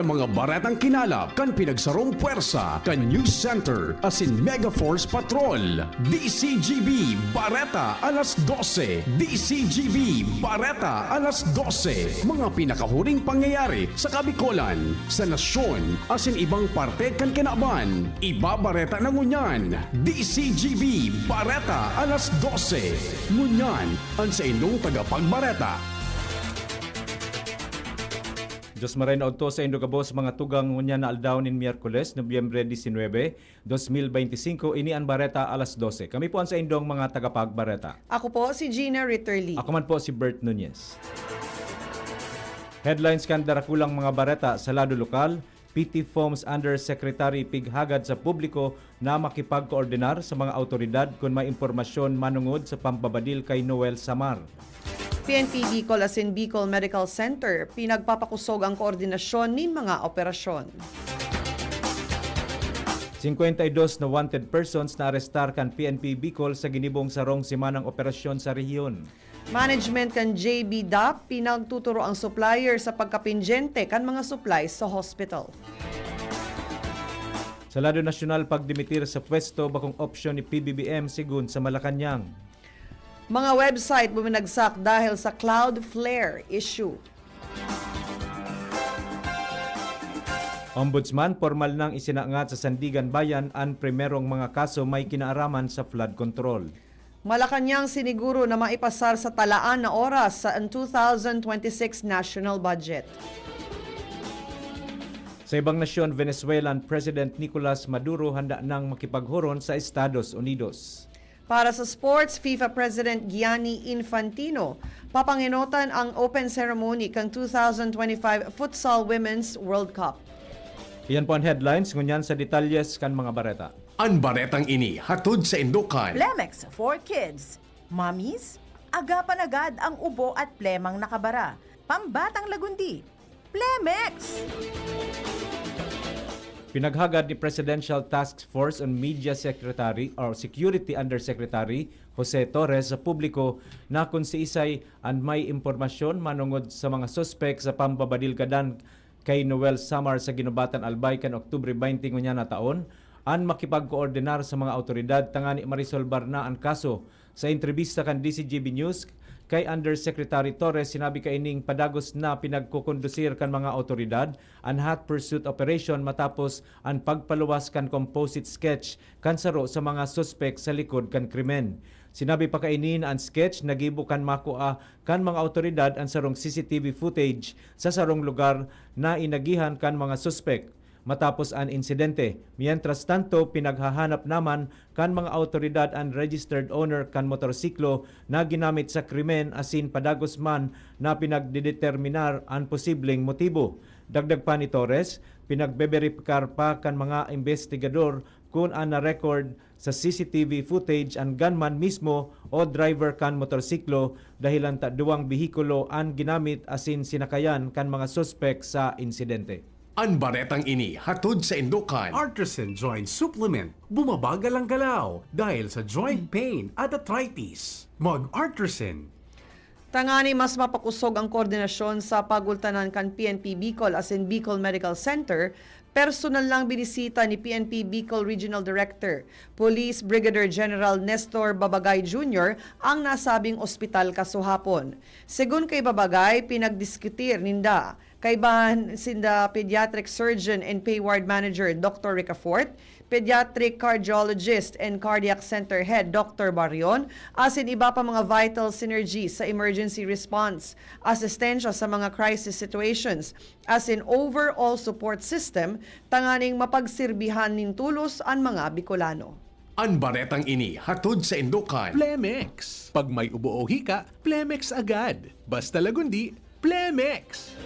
Mga baretang kinalap kan pinagsarong puwersa kan News Center asin Mega Force Patrol. DCGB Bareta alas 12. DCGB Bareta alas 12. Mga pinakahuring pangyayari sa Kabikolan, sa nasyon asin ibang parte kan kinaban. Ibabareta na ngunyan. DCGB Bareta alas 12. Ngunyan ang sa inyong tagapagbareta. Diyos maray na odto sa Indogabos mga tugang ngunya na aldaw nin Miyerkules, Nobyembre 19, 2025, ini ang Bareta alas 12. Kami po ang sa indong mga tagapagbareta. Ako po si Gina Ritterly. Ako man po si Bert Nunez. Headlines kan darakulang mga bareta sa lado lokal, PT Foams Undersecretary pighagad sa publiko na makipagkoordinar sa mga autoridad kung may impormasyon manungod sa pambabadil kay Noel Samar. PNP Bicol asin Bicol Medical Center, pinagpapakusog ang koordinasyon nin mga operasyon. 52 na wanted persons na arestar kan PNP Bicol sa ginibong sarong simanang operasyon sa rehiyon. Management kan JB DAP, pinagtuturo ang supplier sa pagkapinjente kan mga supplies sa hospital. Sa lado nasyonal, pagdimitir sa pwesto bakong opsyon ni PBBM sigun sa Malacanang. Mga website buminagsak dahil sa Cloudflare issue. Ombudsman, formal nang isinaangat sa Sandigan Bayan ang primerong mga kaso may kinaaraman sa flood control. Malacanang siniguro na maipasar sa talaan na oras sa 2026 national budget. Sa ibang nasyon, Venezuelan President Nicolas Maduro handa nang makipaghuron sa Estados Unidos. Para sa sports, FIFA President Gianni Infantino, papanginotan ang open ceremony kang 2025 Futsal Women's World Cup. Iyan po ang headlines, ngunyan sa detalyes kan mga bareta. Ang baretang ini hatod sa Indukan. Plemex for Kids. Mommies, agapan agad ang ubo at plemang nakabara. Pambatang lagundi. Plemex! Pinaghagad ni Presidential Task Force on Media Secretary or Security Undersecretary Jose Torres sa publiko na kung si Isay ang may impormasyon manungod sa mga suspek sa pambabadilgadan kay Noel Samar sa Ginubatan Albay kan Oktubre 20 ngunya na taon, ang makipagkoordinar sa mga autoridad tangani marisolbar na ang kaso. Sa entrevista kan DCGB News, kay Undersecretary Torres, sinabi kaining padagos na pinagkukondusir kan mga autoridad ang hot pursuit operation matapos ang pagpaluwas kan composite sketch kan saro sa mga suspek sa likod kan krimen. Sinabi pa kainin ang sketch nagibo kan makua kan mga autoridad ang sarong CCTV footage sa sarong lugar na inagihan kan mga suspek. Matapos ang insidente, mientras tanto pinaghahanap naman kan mga autoridad ang registered owner kan motorsiklo na ginamit sa krimen asin padagos man na pinagdedeterminar ang posibleng motibo. Dagdag pa ni Torres, pinagbeberipikar pa kan mga investigador kung ang na-record sa CCTV footage ang gunman mismo o driver kan motorsiklo dahilan ta duwang bihikulo ang ginamit asin sinakayan kan mga suspek sa insidente. Ang baretang ini hatod sa Indukan. Artisan Joint Supplement. Bumabagal ang galaw dahil sa joint pain at arthritis. Mag-Artisan. Tangani mas mapakusog ang koordinasyon sa pagultanan kan PNP Bicol asin Bicol Medical Center. Personal lang binisita ni PNP Bicol Regional Director, Police Brigadier General Nestor Babagay Jr. ang nasabing ospital kasuhapon. Segun kay Babagay, pinagdiskutir ninda kay bahan sinda Pediatric Surgeon and Pay Ward Manager Dr. Ricafort, Pediatric Cardiologist and Cardiac Center Head Dr. Barion, asin iba pa mga vital synergy sa emergency response, asistensya sa mga crisis situations, asin overall support system, tanganing mapagsirbihan nin tulos ang mga Bicolano. Ang baretang ini hatod sa Indukan. Plemex. Pag may ubo o hika, Plemex agad. Basta lagundi, Plemex.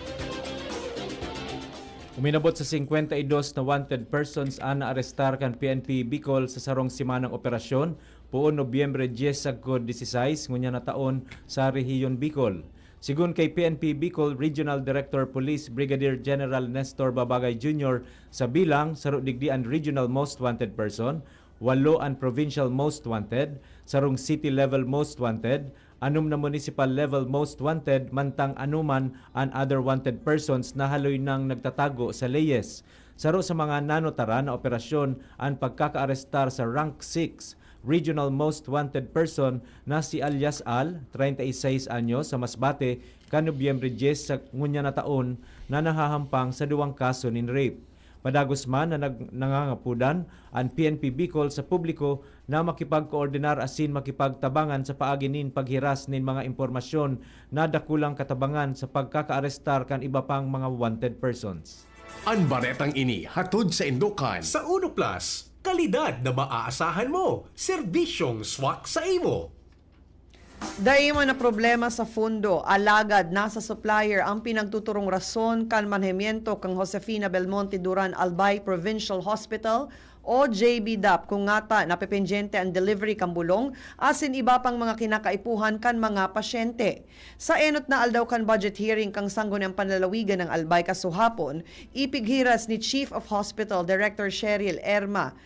Uminabot sa 52 na wanted persons ang naarestar kan PNP Bicol sa sarong simanang operasyon puon Nobyembre 10 sagod 16 ngunya na taon sa rehiyon Bicol. Sigun kay PNP Bicol Regional Director Police Brigadier General Nestor Babagay Jr. sa bilang saro digdi ang Regional Most Wanted Person, 8 ang Provincial Most Wanted, sarong City Level Most Wanted, Anum na municipal level most wanted mantang anuman and other wanted persons na haloy nang nagtatago sa leyes. Saro sa mga nanotara na operasyon ang pagkakaarestar sa rank 6 regional most wanted person na si alias Al, 36 anyos sa Masbate, Nobyembre 10 sa ngunya na taon na nahahampang sa duwang kaso nin rape. Padagos man na nangangapudan ang PNP Bicol sa publiko na makipagkoordinar asin makipagtabangan sa paagi nin paghiras nin mga impormasyon na dakulang katabangan sa pagkakaarestar kan iba pang mga wanted persons. Ang baretang ini hatod sa Indukan. Sa Uno Plus, kalidad na maaasahan mo. Serbisyong swak sa imo. Daima na problema sa fundo, alagad nasa supplier ang pinagtuturong rason kan manhemiento kang Josefina Belmonte Duran Albay Provincial Hospital o JBDAP kung ngata napependyente ang delivery kang bulong asin iba pang mga kinakaipuhan kan mga pasyente. Sa enot na aldaw kan budget hearing kang sangguniang panlalawigan ng Albay kasuhapon, ipighiras ni Chief of Hospital Director Cheryl Erma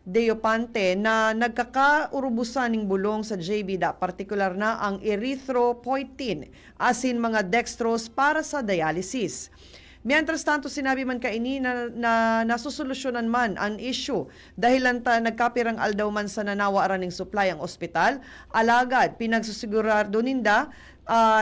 Deopante na nagkakaurubusan ng bulong sa JBDA, partikular na ang erythropoietin, asin mga dextrose para sa dialysis. Mientras tanto, sinabi man kaini na nasusolusyonan man ang issue dahil nagkapirang aldaw man sa nanawa aran ng supply ang ospital, alagad pinagsusigurado ninda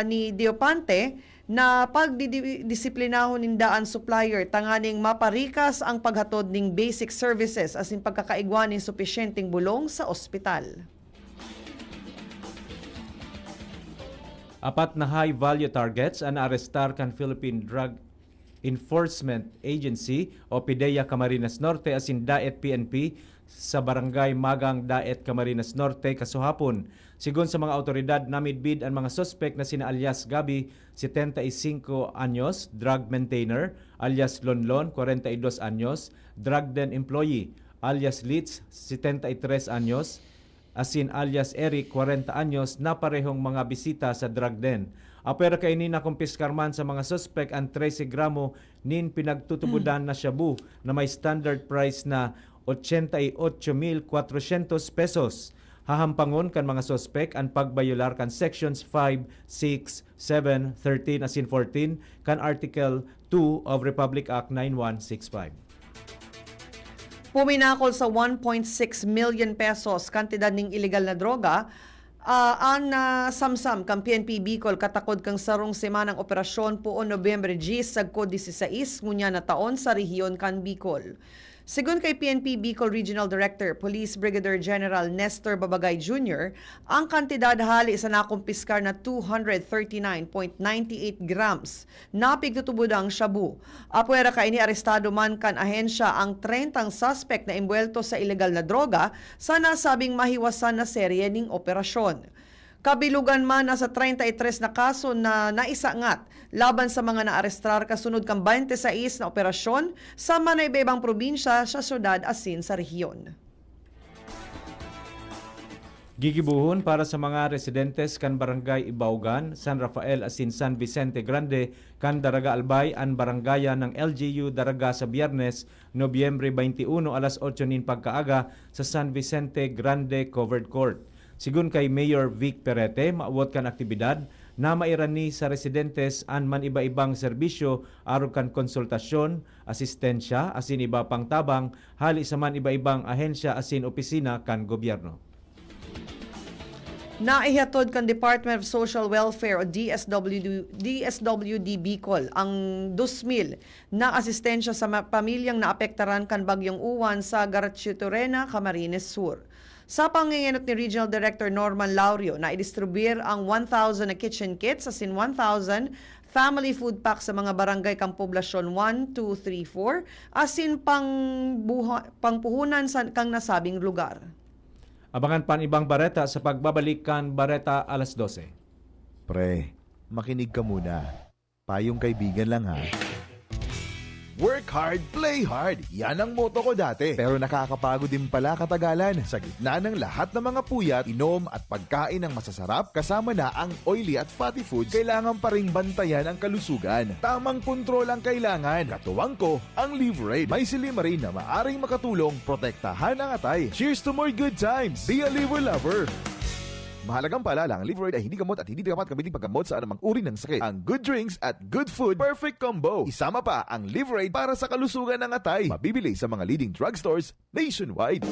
ni Deopante na pagdisiplinahon nindaan supplier tanganing maparikas ang paghatod ning basic services asin pagkakaigwan ning supisyenteng bulong sa ospital. Apat na high-value targets ang arestar kan Philippine Drug Enforcement Agency o PIDEA Camarines Norte asin Daet PNP sa barangay Magang Daet Camarines Norte kasuhapon. Sigon sa mga autoridad, namidbid ang mga suspect na sina alias Gabi, 75 anyos, drug maintainer, alias Lonlon, 42 anyos, drug den employee, alias Litz, 73 anyos, asin alias Eric, 40 anyos, na parehong mga bisita sa drug den. Apera kaini na kumpiskar man sa mga suspect ang 13 gramo nin pinagtutubudan na shabu na may standard price na 88,400 pesos. Hahampangon kan mga suspect ang pagbayular kan sections 5, 6, 7, 13 asin 14 kan Article 2 of Republic Act 9165. Puminakol sa 1.6 million pesos kantidad ng illegal na droga ang samsam kang PNP Bicol katakod kang sarong semanang operasyon puon Nobyembre 10 sagko 16 ngunya na taon sa rehiyon kan Bicol. Sigun kay PNP Bicol Regional Director, Police Brigadier General Nestor Babagay Jr., ang kantidad hali sa nakumpiskar na 239.98 grams na pigtutubudang shabu. Apwera ka ini arestado man kan ahensya ang 30 suspect na imbuelto sa ilegal na droga sa nasabing mahiwasan na serye ning operasyon. Kabilugan man na sa 33 na kaso na naisangat laban sa mga naarestar kasunod kang 26 na operasyon sa manay-ibang probinsya sa syudad asin sa rehiyon. Gigibuhon para sa mga residentes kan Barangay Ibaugan, San Rafael asin San Vicente Grande kan Daraga Albay ang barangaya ng LGU Daraga sa Biyernes, Nobyembre 21 alas 8 nin pagkaaga sa San Vicente Grande Covered Court. Sigun kay Mayor Vic Perete, maawat kan aktibidad na mairani sa residentes an man iba-ibang serbisyo aron kan konsultasyon, asistensya, asin iba pang tabang, hali sa man iba-ibang ahensya asin opisina kan gobyerno. Naihatod kan Department of Social Welfare o DSWD Bicol ang 2,000 na asistensya sa pamilyang naapektaran kan bagyong uwan sa Garchitorena, Camarines Sur. Sa pangingenot ni Regional Director Norman Laurio na i-distribuir ang 1,000 na kitchen kits asin 1,000 family food packs sa mga barangay kang poblasyon 1, 2, 3, 4 asin pangpuhunan sa kang nasabing lugar. Abangan pan ibang bareta sa pagbabalik kan Bareta alas 12. Pre, makinig ka muna. Payong kaibigan lang ha. Work hard, play hard. Yan ang motto ko dati. Pero nakakapagod din pala katagalan. Sa gitna ng lahat ng mga puyat, inom at pagkain ng masasarap, kasama na ang oily at fatty foods, kailangan pa ring bantayan ang kalusugan. Tamang kontrol ang kailangan. Katuwang ko, ang Live May Silimarin na maaring makatulong, protektahan ang atay. Cheers to more good times. Be a liver lover. Mahalagang paalala, ang Liveroid ay hindi gamot at hindi dapat gamitin paggamot sa anumang uri ng sakit. Ang good drinks at good food, perfect combo. Isama pa ang Liveroid para sa kalusugan ng atay. Mabibili sa mga leading drugstores nationwide.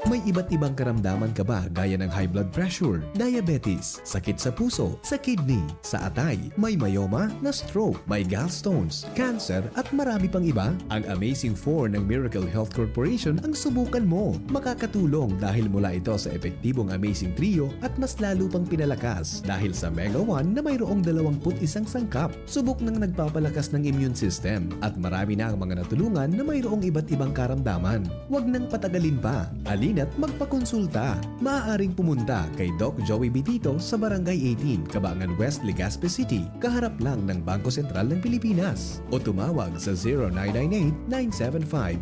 May iba't ibang karamdaman ka ba gaya ng high blood pressure, diabetes, sakit sa puso, sa kidney, sa atay, may myoma na stroke, may gallstones, cancer at marami pang iba? Ang Amazing 4 ng Miracle Health Corporation ang subukan mo. Makakatulong dahil mula ito sa epektibong Amazing Trio at mas lalo pang pinalakas dahil sa Mega 1 na mayroong 21 sangkap. Subok ng nagpapalakas ng immune system at marami na ang mga natulungan na mayroong iba't ibang karamdaman. Huwag nang patagalin pa. At magpakonsulta. Maaaring pumunta kay Doc Joey Bitito sa Barangay 18, Cabangan West, Legazpi City, kaharap lang ng Bangko Sentral ng Pilipinas. O tumawag sa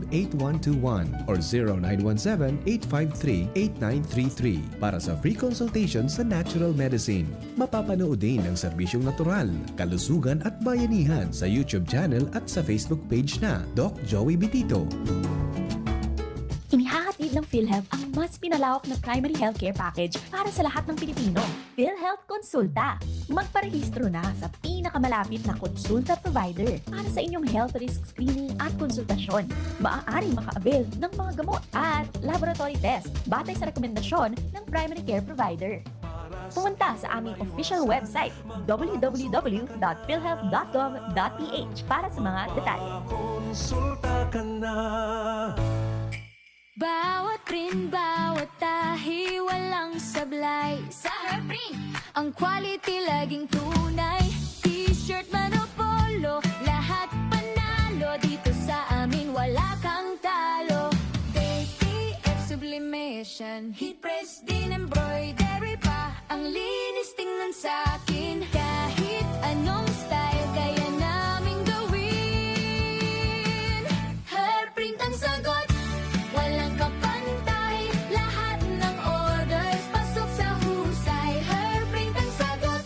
0998-975-8121 or 0917-853-8933 para sa free consultation sa natural medicine. Mapapanood din ang serbisyong natural, kalusugan at bayanihan sa YouTube channel at sa Facebook page na Doc Joey Bitito. Inihahatid ng PhilHealth ang mas pinalawak na primary healthcare package para sa lahat ng Pilipino. PhilHealth Konsulta. Magparehistro na sa pinakamalapit na konsulta provider para sa inyong health risk screening at konsultasyon. Maaaring maka-avail ng mga gamot at laboratory test batay sa rekomendasyon ng primary care provider. Pumunta sa aming official website www.philhealth.gov.ph para sa mga detalye. Bawat print, bawat tahi, walang sablay. Sa Herprint, ang quality laging tunay. T-shirt man o polo, lahat panalo. Dito sa amin, wala kang talo. KTF Sublimation, heat press din embroidery pa. Ang linis tingnan sa'kin, kahit anong style kaya namin gawin. Herprint ang sagot, walang kapantay, lahat ng orders pasok sa husay. Herprint ang sagot,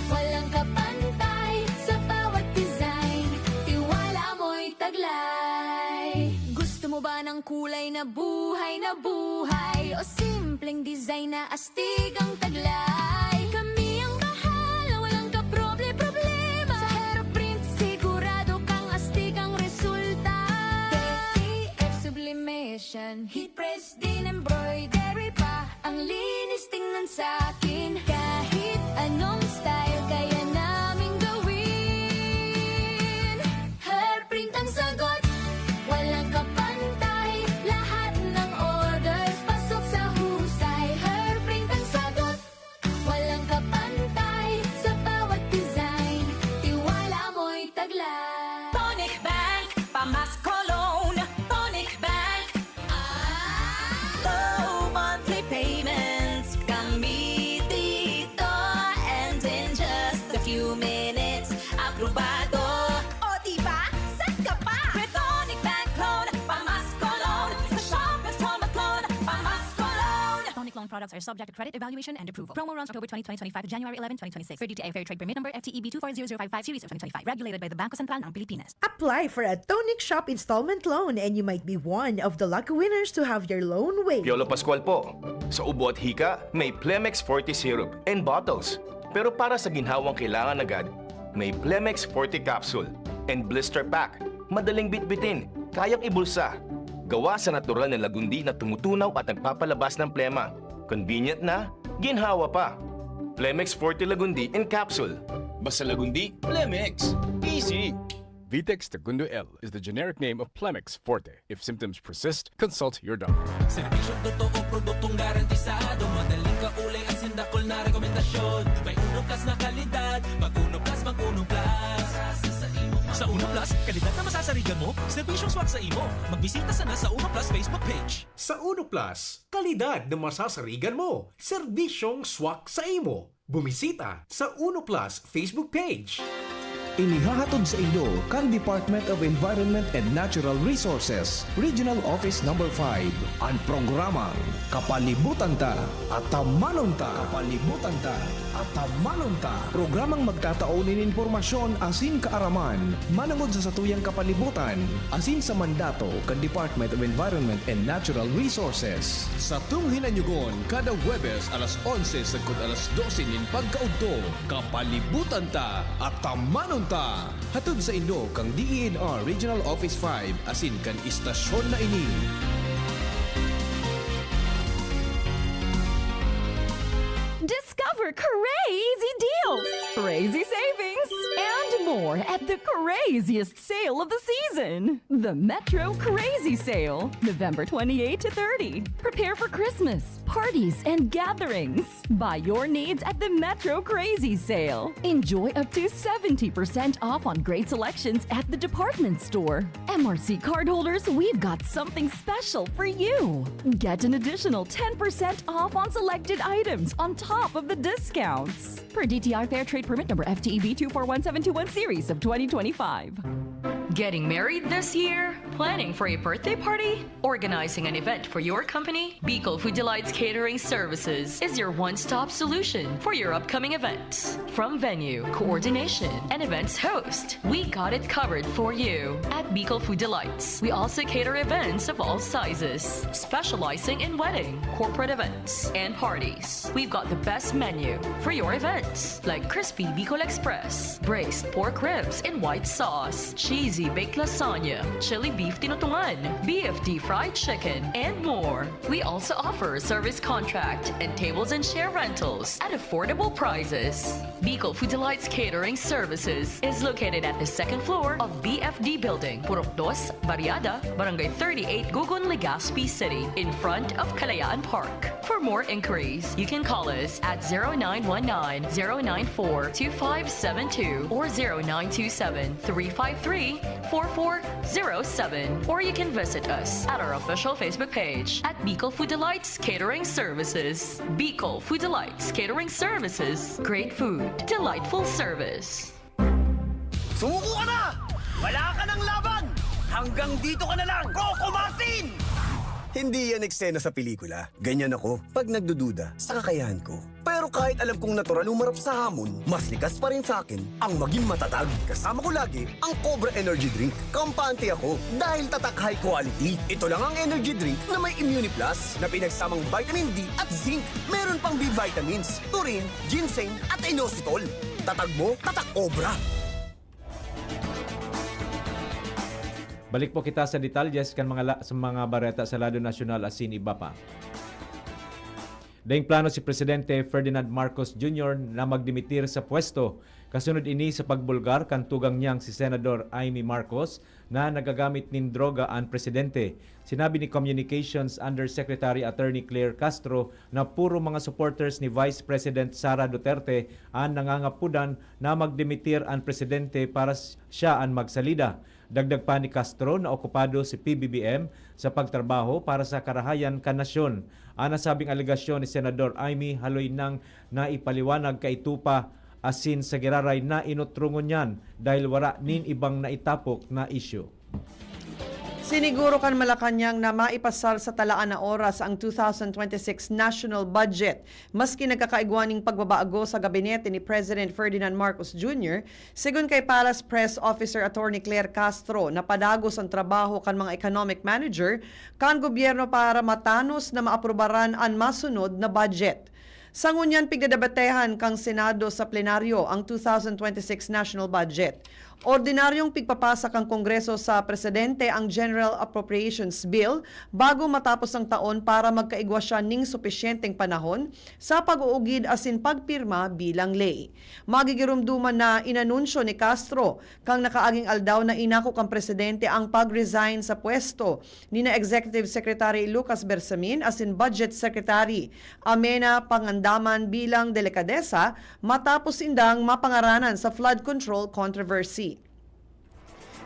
walang kapantay sa bawat design, tiwala mo'y taglay. Gusto mo ba ng kulay na buhay o simpleng design na astig ang taglay? Kami ang bahala, walang kaproble-problema. Sa Herprint sigurado kang astig ang resulta. KTF Sublimation, heat press din embroidery pa. Ang linis tingnan sa'kin, kahit anong style kaya namin gawin. Herprint ang sagot, walang kapantay, lahat ng orders pasok sa husay. Herprint ang sagot, walang kapantay sa bawat design, tiwala mo'y taglay. Tonic Bank, Pamas Cologne. Tonic Bank. Low monthly payments. Kami dito. And in just a few minutes, aprobado. O diba? Set ka pa! With Tonic Bank Loan, Pamas Cologne. Sa Shoppers Tonic Loan, Pamas Cologne. Tonic loan products are subject to credit evaluation and approval. Promo runs October 20, 2025 to January 11, 2026. For DTI Fair Trade Permit Number FTEB 240055 Series of 2025. Regulated by the Bangko Sentral ng Pilipinas. Apply for a Tonic Shop installment loan and you might be one of the lucky winners to have your loan waived. Piolo Pascual po. Sa ubo at hika, may Plemex Forte Syrup and bottles. Pero para sa ginhawang kailangan agad, may Plemex Forte Capsule and Blister Pack. Madaling bitbitin, kayang ibulsa. Gawa sa natural na lagundi na tumutunaw at nagpapalabas ng plema. Convenient na, ginhawa pa. Plemex Forte Lagundi and Capsule. Basta lagundi, Plemex. Easy! Vitex Segundo L is the generic name of Plemex Forte. If symptoms persist, consult your doctor. Serbisyong totoo, produktong garantisado. Madaling kaulay at sindakol na rekomendasyon. May Uno Plus na kalidad. Mag-Uno Plus, mag-Uno Plus. Sa Uno Plus, kalidad na masasarigan mo. Serbisyong swak sa imo. Magbisita sana sa Uno Plus Facebook page. Sa Uno Plus, kalidad na masasarigan mo. Serbisyong swak sa imo. Bumisita sa Uno Plus Facebook page. Inihahatod sa inyo kan Department of Environment and Natural Resources, Regional Office No. 5. Ang programang Kapalibutan Ta at Tamanon Ta. Kapalibutan Ta at Tamanon Ta. Programang magtataunin informasyon asin kaaraman, manangod sa satuyang kapalibutan, asin sa mandato kan Department of Environment and Natural Resources. Sa tunghinanyugon, kada Huwebes alas 11 sagkod alas 12 nin pagkaudto, Kapalibutan Ta at Tamanon Ta. Hatod sa inyo kang DENR Regional Office 5 asin kan istasyon na ini. Discover crazy deals, crazy savings, and more at the craziest sale of the season. The Metro Crazy Sale, November 28 to 30. Prepare for Christmas, parties, and gatherings. Buy your needs at the Metro Crazy Sale. Enjoy up to 70% off on great selections at the department store. MRC cardholders, we've got something special for you. Get an additional 10% off on selected items on top of the discounts. Per DTR Fair Trade Permit number FTEB 241721 series of 2025. Getting married this year? Planning for a birthday party? Organizing an event for your company? Bicol Food Delights Catering Services is your one-stop solution for your upcoming events. From venue, coordination, and events host, we got it covered for you. At Bicol Food Delights, we also cater events of all sizes, specializing in wedding, corporate events, and parties. We've got the best menu for your events, like crispy Bicol Express, braised pork ribs in white sauce, cheesy baked lasagna, chili beef tinutungan, BFD fried chicken, and more. We also offer service contract and tables and chair rentals at affordable prices. Bicol Food Delights Catering Services is located at the second floor of BFD Building, Purok 2, Barriada, Barangay 38, Gugun, Legazpi City, in front of Kalayaan Park. For more inquiries, you can call us at 0919-094-2572 or 0927-353-4407, or you can visit us at our official Facebook page at Bicol Food Delights Catering Services. Bicol Food Delights Catering Services. Great food, delightful service. Sumuko ka na! Wala ka ng laban! Hanggang dito ka na lang, Coco Martin! Hindi yan eksena sa pelikula. Ganyan ako pag nagdududa sa kakayahan ko. Pero kahit alam kong natural umarap sa hamon, mas likas pa rin sa akin ang maging matatag. Kasama ko lagi ang Cobra Energy Drink. Kampante ako dahil tatak high quality. Ito lang ang energy drink na may Immune Plus na pinagsamang vitamin D at zinc. Meron pang B vitamins, taurine, ginseng at inositol. Tatag mo, tatak Cobra. Balik po kita sa detalyes kan sa mga bareta sa lado nasyonal asin iba pa. Daing plano si Presidente Ferdinand Marcos Jr. na magdimitir sa pwesto. Kasunod ini sa pagbulgar kan tugang niyang si Senador Amy Marcos na nagagamit nin droga ang presidente. Sinabi ni Communications Undersecretary Attorney Claire Castro na puro mga supporters ni Vice President Sara Duterte ang nangangapudan na magdimitir ang presidente para siya ang magsalida. Dagdag pa ni Castro na okupado si PBBM sa pagtrabaho para sa karahayan kanasyon. Ang nasabing alegasyon ni Senador Amy haloy nang naipaliwanag kay Tupa asin sa giraray na inutrungon niyan dahil wala nin ibang naitapok na isyu. Siniguro kan Malacanang na maipasal sa talaan na oras ang 2026 national budget. Maski nagkakaigwaning pagbabaago sa gabinete ni President Ferdinand Marcos Jr., sigun kay Palace Press Officer Attorney Claire Castro na padagos ang trabaho kan mga economic manager kan gobyerno para matanos na maaprobaran ang masunod na budget. Sa ngunyan pigdadabatehan kang Senado sa plenaryo ang 2026 national budget. Ordinaryong pigpapasa kang Kongreso sa Presidente ang General Appropriations Bill bago matapos ang taon para magkaigwa siya ning supisyenteng panahon sa pag-uugid asin pagpirma bilang ley. Magigirumduman na inanunsyo ni Castro kang nakaaging aldaw na inako kang Presidente ang pag-resign sa pwesto ni na Executive Secretary Lucas Bersamin asin Budget Secretary Amena Pangandaman bilang delikadesa matapos indang mapangaranan sa flood control controversy.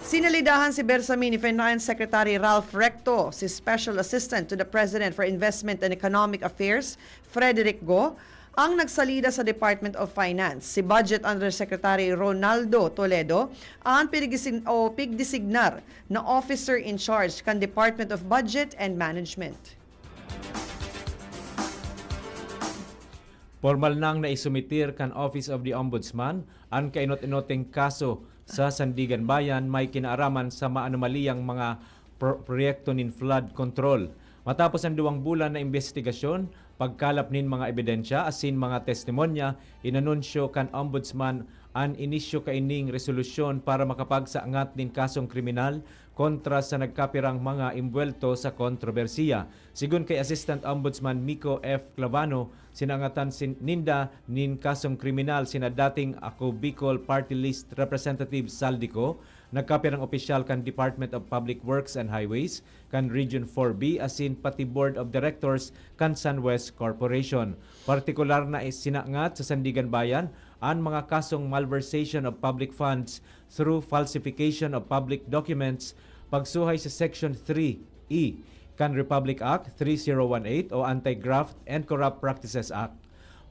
Sinalidahan si Bersamin ni Finance Secretary Ralph Recto, si Special Assistant to the President for Investment and Economic Affairs, Frederick Go, Ang nagsalida sa Department of Finance, si Budget Undersecretary Ronaldo Toledo, ang pigdesignar na officer in charge kan Department of Budget and Management. Formal nang naisumitir kan Office of the Ombudsman ang kainot-inoteng kaso sa Sandigan Bayan may kinaaraman sa maanomaliyang mga proyekto nin flood control. Matapos ang 2 bulan na investigasyon, pagkalap nin mga ebidensya asin mga testimonya, inanunsyo kan Ombudsman ang inisyo kaining resolusyon para makapagsaangat nin kasong kriminal kontra sa nagkapirang mga imbuelto sa kontrobersiya. Sigun kay Assistant Ombudsman Miko F. Clavano, sinangatan ninda nin kasong kriminal sina dating Ako Bicol Party List Representative Saldico, nagkapirang opisyal kan Department of Public Works and Highways, kan Region 4B, asin pati Board of Directors kan SunWest Corporation. Partikular na sinangat sa Sandigan Bayan ang mga kasong malversation of public funds through falsification of public documents, pagsuhay sa Section 3E kan Republic Act 3018 o Anti-Graft and Corrupt Practices Act.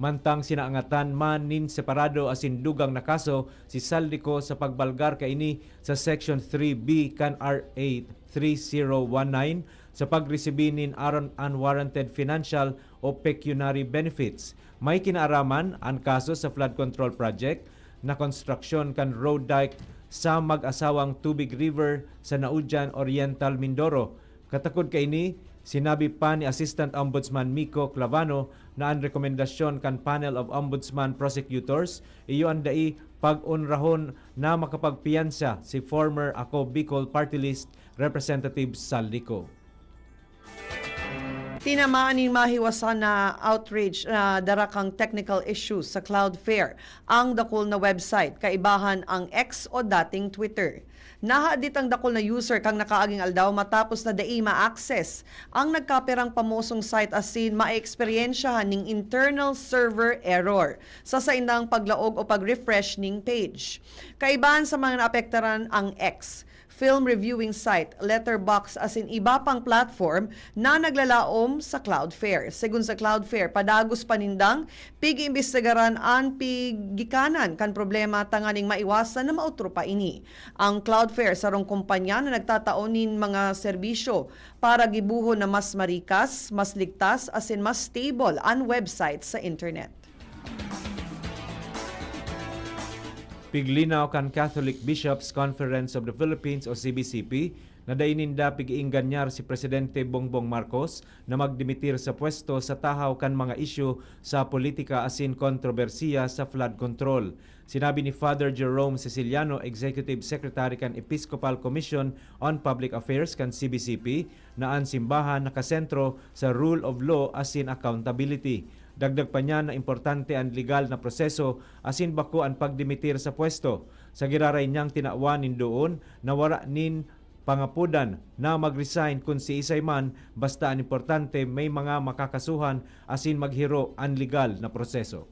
Mantang sinaangatan man nin separado asin dugang na kaso si Saldico sa pagbalgar kaini sa Section 3B kan RA 3019 sa pagresibi nin aron unwarranted financial o pecuniary benefits. May kinaaraman ang kaso sa flood control project na konstruksyon kan road dike sa mag-asawang Tubig River sa Naudjan Oriental, Mindoro. Katakod kaini, sinabi pa ni Assistant Ombudsman Miko Clavano na ang rekomendasyon kan Panel of Ombudsman Prosecutors iyo andai pag-unrahon na makapagpiyansa si former Ako Bicol Party List Representative Saldico. Tinamaan ni mahiwasan na outrage na darakang technical issues sa Cloudflare ang dakol na website, kaibahan ang X o dating Twitter. Nahadit ang dakol na user kang nakaaging aldaw matapos na dai ma-access ang nagkapirang pamosong site asin ma-eksperyensyahan ning internal server error sa saindang paglaog o pag-refresh ning page. Kaibahan sa mga naapektaran ang X, film reviewing site, Letterboxd asin iba pang platform na naglalaom sa Cloudflare. Segun sa Cloudflare, padagos panindang pig-imbestigaran ang pigikanan kan problema tanganing maiwasan na mautro pa ini. Ang Cloudflare sarong kumpanya na nagtataonin mga serbisyo para gibuho na mas marikas, mas ligtas asin mas stable ang website sa internet. Piglinaw kan Catholic Bishops Conference of the Philippines o CBCP na daininda pig-iinganyar si Presidente Bongbong Marcos na magdimitir sa pwesto sa tahaw kan mga isyu sa politika asin kontrobersiya sa flood control. Sinabi ni Father Jerome Ceciliano, Executive Secretary kan Episcopal Commission on Public Affairs kan CBCP, na ang simbahan nakasentro sa rule of law asin accountability. Dagdag pa niya na importante ang legal na proseso asin bako ang pagdimitir sa pwesto. Sa giraray niyang tinaawanin doon na wala nin pangapudan na mag-resign kung si isay man, basta ang importante may mga makakasuhan asin maghiro ang legal na proseso.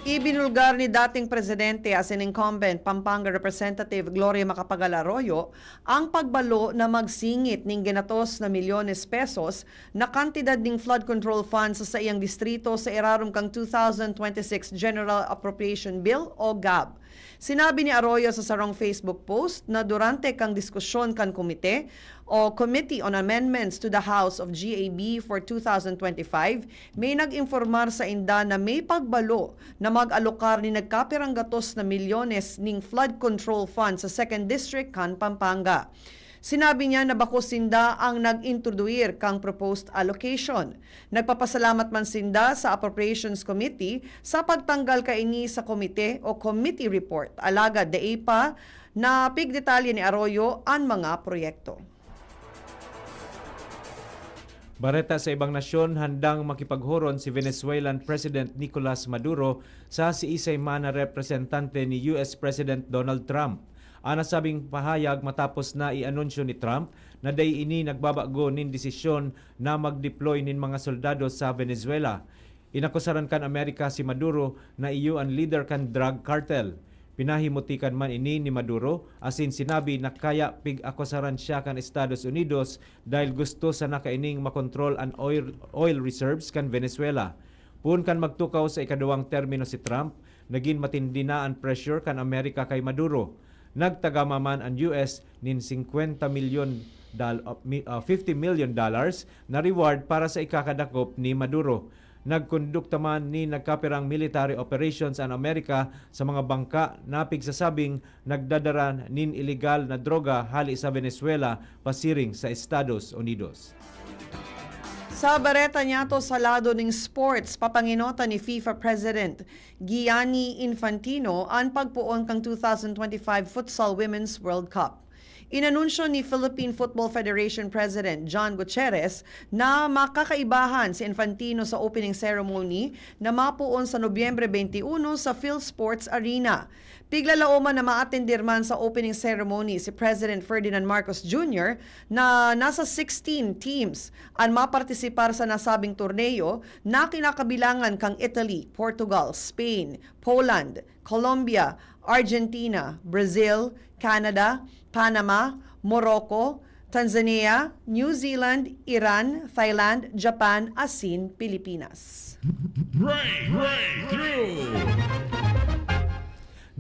Ibinulgar ni dating presidente as an incumbent Pampanga Representative Gloria Macapagal Arroyo ang pagbalo na magsingit ning ginatos na milyones pesos na kantidad ning flood control funds sa iyang distrito sa irarum kang 2026 General Appropriation Bill o GAB. Sinabi ni Arroyo sa sarong Facebook post na durante kang diskusyon kan komite o Committee on Amendments to the House of GAB for 2025, may nag-informar sa inda na may pagbalo na mag-alokar ni nagkapirang gatos na milyones ning flood control fund sa 2nd District kan Pampanga. Sinabi niya na bako sinda ang nag-introduir kang proposed allocation. Nagpapasalamat man sinda sa Appropriations Committee sa pagtanggal kaini sa komite o committee report. Alagad de pa na pigdetalye ni Arroyo ang mga proyekto. Bareta sa ibang nasyon, handang makipaghuron si Venezuelan President Nicolas Maduro sa siisay man na representante ni US President Donald Trump. Ana sabing pahayag matapos na i-anunsyo ni Trump na day ini nagbabago nin desisyon na mag-deploy nin mga soldado sa Venezuela. Inakusaran kan Amerika si Maduro na iyo ang leader kan drug cartel. Pinahimutikan man ini ni Maduro asin sinabi na kaya pig-akusaran siya kan Estados Unidos dahil gusto sa nakaining makontrol ang oil reserves kan Venezuela. Pun kan magtukaw sa ikaduwang termino si Trump, naging matindi na ang pressure kan Amerika kay Maduro. Nagtagama man ang US nin 50 million na reward para sa ikakadakop ni Maduro. Nagkondukta man ni nagkapirang military operations ang Amerika sa mga bangka na pigsasabing nagdadaran nin illegal na droga hali sa Venezuela pasiring sa Estados Unidos. Sa bareta niya to sa lado ng sports, papanginota ni FIFA President Gianni Infantino ang pagpuon kang 2025 Futsal Women's World Cup. Inanunsyo ni Philippine Football Federation President John Gutierrez na makakaibahan si Infantino sa opening ceremony na mapuon sa Nobyembre 21 sa PhilSports Arena. Piglalauman na maatendir man sa opening ceremony si President Ferdinand Marcos Jr. na nasa 16 teams ang mapartisipar sa nasabing torneo na kinakabilangan kang Italy, Portugal, Spain, Poland, Colombia, Argentina, Brazil, Canada, Panama, Morocco, Tanzania, New Zealand, Iran, Thailand, Japan, asin Pilipinas.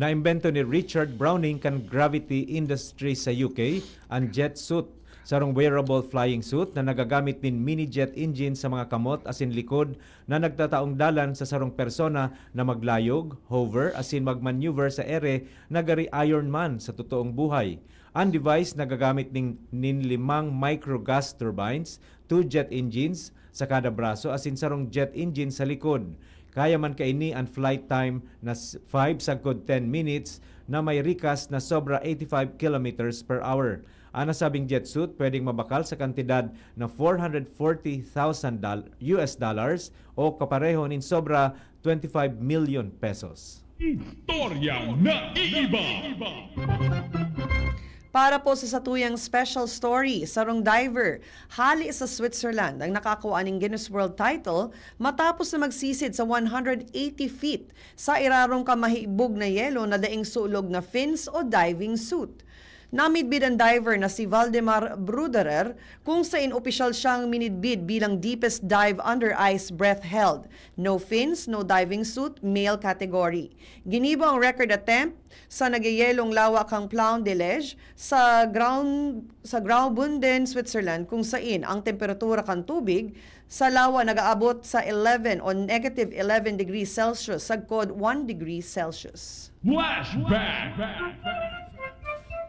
Naimbento ni Richard Browning kan Gravity Industry sa UK ang jet suit, sarong wearable flying suit na nagagamit din mini jet engine sa mga kamot asin likod na nagtataong dalan sa sarong persona na maglayog, hover asin magmaneuver sa ere na gari Iron Man sa totoong buhay. Ang device nagagamit nin 5 micro gas turbines, 2 jet engines sa kada braso asin sarong jet engine sa likod. Kaya man kaini ang flight time na 5 sagkod 10 minutes na may rikas na sobra 85 kilometers per hour. Ang nasabing jet suit pwedeng mabakal sa kantidad na $440,000 o kapareho nin sobra 25 million pesos. Istoryang naiiba! Para po sa satuyang special story, sarong diver hali sa Switzerland ang nakakuha ng Guinness World title matapos na magsisid sa 180 feet sa irarong kamahibog na yelo na daing sulog na fins o diving suit. Namidbid ang diver na si Valdemar Bruderer kung saan opisyal siyang minidbid bilang deepest dive under ice breath held. No fins, no diving suit, male category. Ginibo ang record attempt sa nagyayelong lawak ang Plan de Liege sa Graubünden, Switzerland kung saan ang temperatura kan tubig sa lawa nagaabot sa 11 o negative 11 degrees Celsius sagkod 1 degree Celsius. Flashback!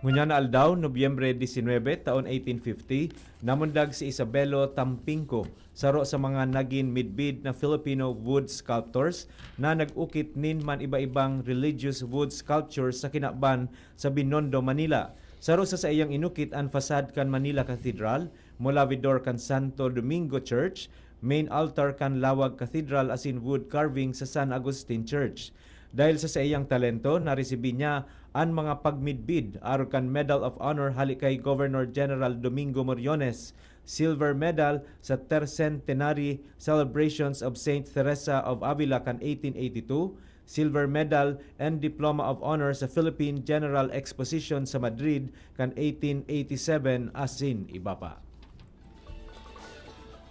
Ngunya na aldaw, Nobyembre 19, taon 1850, namundag si Isabelo Tampinco, saro sa mga naging midbid na Filipino wood sculptors na nag-ukit nin man iba-ibang religious wood sculptures sa Kinaban sa Binondo, Manila. Saro sa iyang inukit ang fasad kan Manila Cathedral, Molavador kan Santo Domingo Church, main altar kan Lawag Cathedral asin wood carving sa San Agustin Church. Dahil sa iyang talento, naresibi niya ang mga pagmidbid aron kan Medal of Honor hali kay Governor General Domingo Moriones, Silver Medal sa Tercentenary Celebrations of Saint Teresa of Avila kan 1882, Silver Medal and Diploma of Honor sa Philippine General Exposition sa Madrid kan 1887 asin iba pa.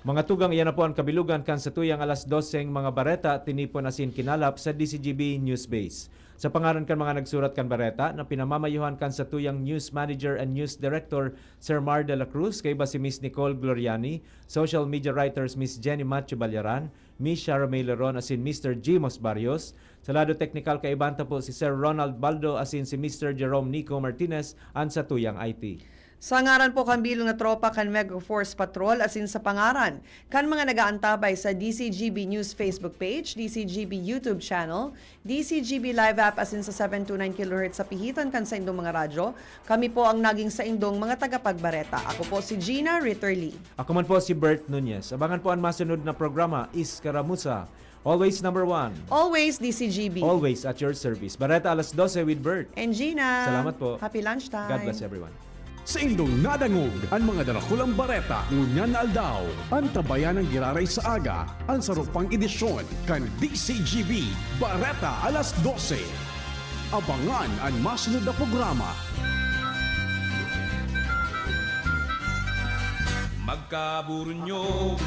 Mga tugang iyan na po ang kabilugan kan sa tuyang alas 12 mga bareta tinipon asin kinalap sa DCGB News Base. Sa pangaran kan mga nagsurat kan bareta na pinamamayuhan kan sa tuyang News Manager and News Director Sir Mar de la Cruz, kay ba si Miss Nicole Gloriani, Social Media Writers Miss Jenny Macho Balyaran, Miss Sharamay Leron asin Mr. Jimos Barrios. Sa lado technical kaibanta po si Sir Ronald Baldo asin si Mr. Jerome Nico Martinez ang sa tuyang IT. Sa ngaran po kan bilong na tropa kan Mega Force Patrol asin sa pangaran kan mga nagaantabay sa DCGB News Facebook page, DCGB YouTube channel, DCGB Live app asin sa 729 kHz sa pihitan kan sa indong mga radyo, kami po ang naging sa indong mga tagapagbareta. Ako po si Gina Ritterly. Ako man po si Bert Nunez. Abangan po ang masunod na programa, Iskaramusa. Always number 1. Always DCGB. Always at your service. Bareta alas 12 with Bert. And Gina. Salamat po. Happy lunchtime. God bless everyone. Sa indong nadangog, ang mga darakulang bareta, ngunyan na aldaw, ang tabayan ng giraray sa aga, ang sarupang edisyon, kan DCGB, Bareta alas 12. Abangan ang masunod na programa. Magkaburunyo,